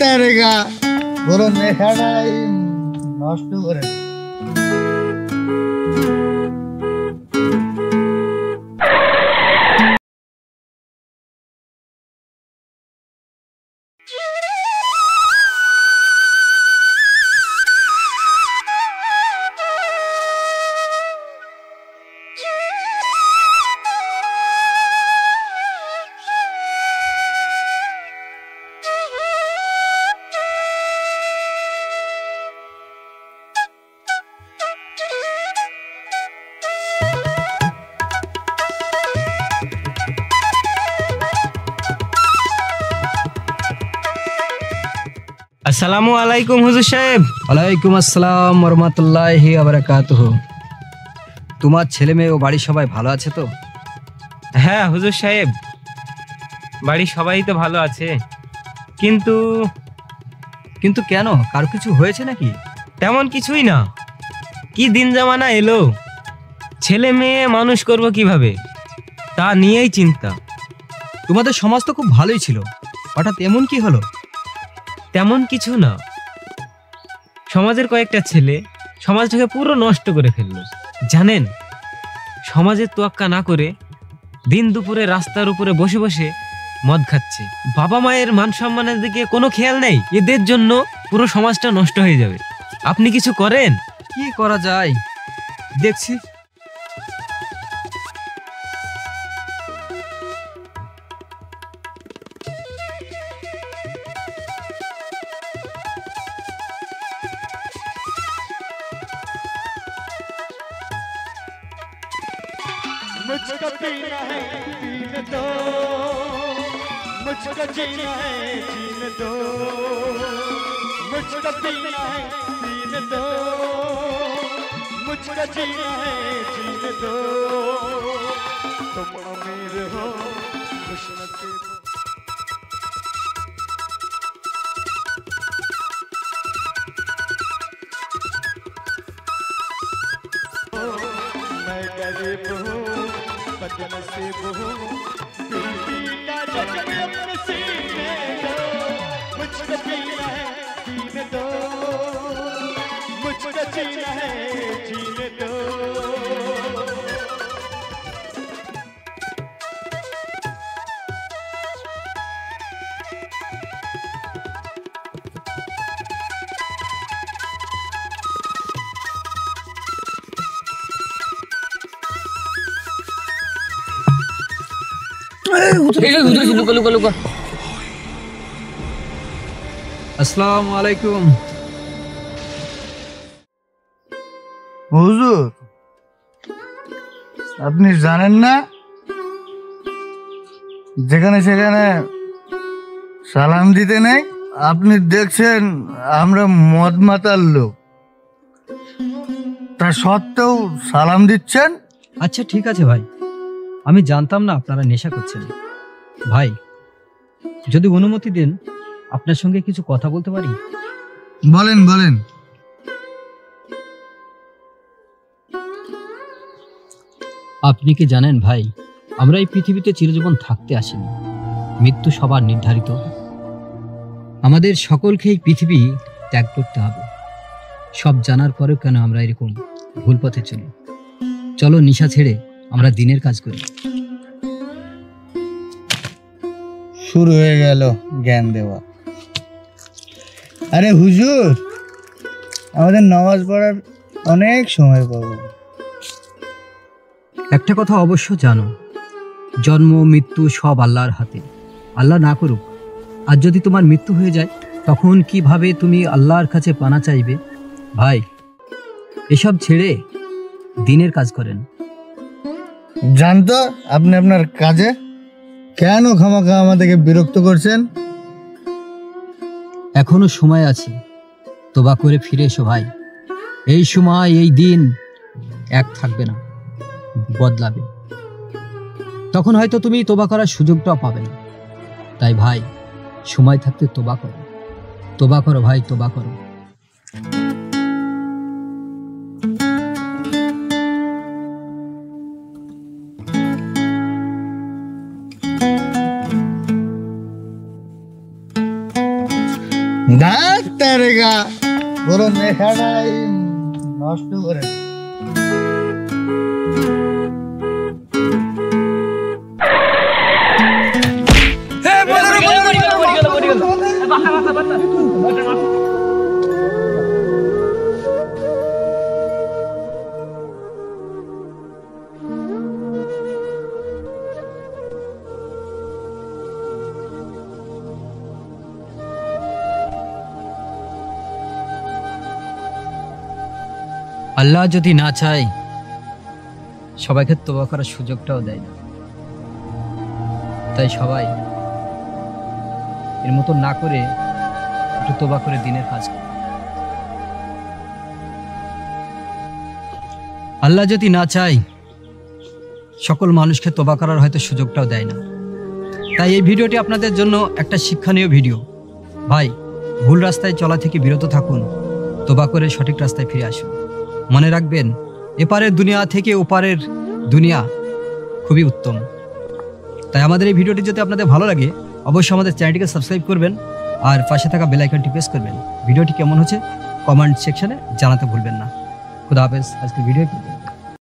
তেরেগা বড় নেশাটাই নষ্ট করে। আসসালামু আলাইকুম হুজুর সাহেব। ওয়ালাইকুম আসসালাম ওয়া রাহমাতুল্লাহি ওয়া বারাকাতুহু। তোমার ছেলে মেয়ে ও বাড়ির সবাই ভালো আছে তো? হ্যাঁ হুজুর সাহেব, বাড়ির সবাই তো ভালো আছে, কিন্তু কিন্তু কেন, কারো কিছু হয়েছে নাকি? তেমন কিছুই না। কি দিন জামানা এলো, ছেলে মেয়ে মানুষ করব কিভাবে তা নিয়েই চিন্তা। তোমাদের সমাজ তো খুব ভালোই ছিল, হঠাৎ এমন কি হলো? তেমন কিছু না, সমাজের কয়েকটা ছেলে সমাজটাকে পুরো নষ্ট করে ফেললো। জানেন, সমাজের তোয়াক্কা না করে দিন দুপুরে রাস্তার উপরে বসে বসে মদ খাচ্ছে। বাবা মায়ের মান সম্মানের দিকে কোনো খেয়াল নেই। এদের জন্য পুরো সমাজটা নষ্ট হয়ে যাবে। আপনি কিছু করেন। কি করা যায় দেখছি। मुझको पीना है पीने दो, मुझको जीना है जीने दो, मुझको पीना है पीने दो, मुझको जीना है जीने दो। तुम अमीर हो खुशनसीब, मैं गरीब हूँ बदनसीब हूँ, पीती का जख्म अपने सीने दो, मुझको जीना है जीने दो, मुझको जीना है जीने दो। আসসালামু আলাইকুম। হুজুর, আপনি জানেন না, যেখানে সেখানে সালাম দিতে নেই। আপনি দেখছেন আমরা মদ মাতাল লোক, তা সত্ত্বেও সালাম দিচ্ছেন। আচ্ছা ঠিক আছে ভাই, আমি জানতাম না আপনারা নেশা করছেন। ভাই, যদি অনুমতি দেন আপনার সঙ্গে কিছু কথা বলতে পারি? বলেন বলেন। আপনি কি জানেন ভাই, আমরা এই পৃথিবীতে চিরজীবন থাকতে আসিনি, মৃত্যু সবার নির্ধারিত। আমাদের সকলকে এই পৃথিবী ত্যাগ করতে হবে। সব জানার পরেও কেন আমরা এরকম ভুল পথে চলি? চলো নেশা ছেড়ে আমরা দিনের কাজ করি। শুরু হয়ে গেল জ্ঞান দেওয়া। আরে হুজুর, আমাদের নামাজ পড়ার অনেক সময় পাবো। একটা কথা অবশ্য জানো, জন্ম মৃত্যু সব আল্লাহর হাতে। আল্লাহ না করুক, আর যদি তোমার মৃত্যু হয়ে যায়, তখন কিভাবে তুমি আল্লাহর কাছে পানা চাইবে? ভাই, এসব ছেড়ে দিনের কাজ করেন। জানতো আপনি আপনার কাজে কেন খামাখা আমাদেরকে বিরক্ত করছেন? এখনো সময় আছে, তোবা করে ফিরে এসো ভাই। এই সময় এই দিন এক থাকবে না, বদলাবে। তখন হয়তো তুমি তোবা করার সুযোগটাও পাবে না। তাই ভাই, সময় থাকতে তোবা করো। তোবা করো ভাই, তোবা করো। ডাক্তারেগা পুরো নেশাটাই নষ্ট করে দিল। আল্লাহ যদি না চায় সবাইকে তওবা করার সুযোগটাও দেয় না। তাই সবাই এর মতো না করে একটু তওবা করে দিনের কাজ করে। আল্লাহ যদি না চায় সকল মানুষকে তওবা করার হয়তো সুযোগটাও দেয় না। তাই এই ভিডিওটি আপনাদের জন্য একটা শিক্ষণীয় ভিডিও। ভাই, ভুল রাস্তায় চলা থেকে বিরত থাকুন, তওবা করে সঠিক রাস্তায় ফিরে আসুন। মনে রাখবেন, এপারের দুনিয়া থেকে ওপারের দুনিয়া খুবই উত্তম। তাই আমাদের এই ভিডিওটি যদি আপনাদের ভালো লাগে অবশ্যই আমাদের চ্যানেলটিকে সাবস্ক্রাইব করবেন আর পাশে থাকা বেল আইকনটি প্রেস করবেন। ভিডিওটি কেমন হচ্ছে কমেন্ট সেকশনে জানাতে ভুলবেন না। খুদা হাফেজ। আজকের ভিডিও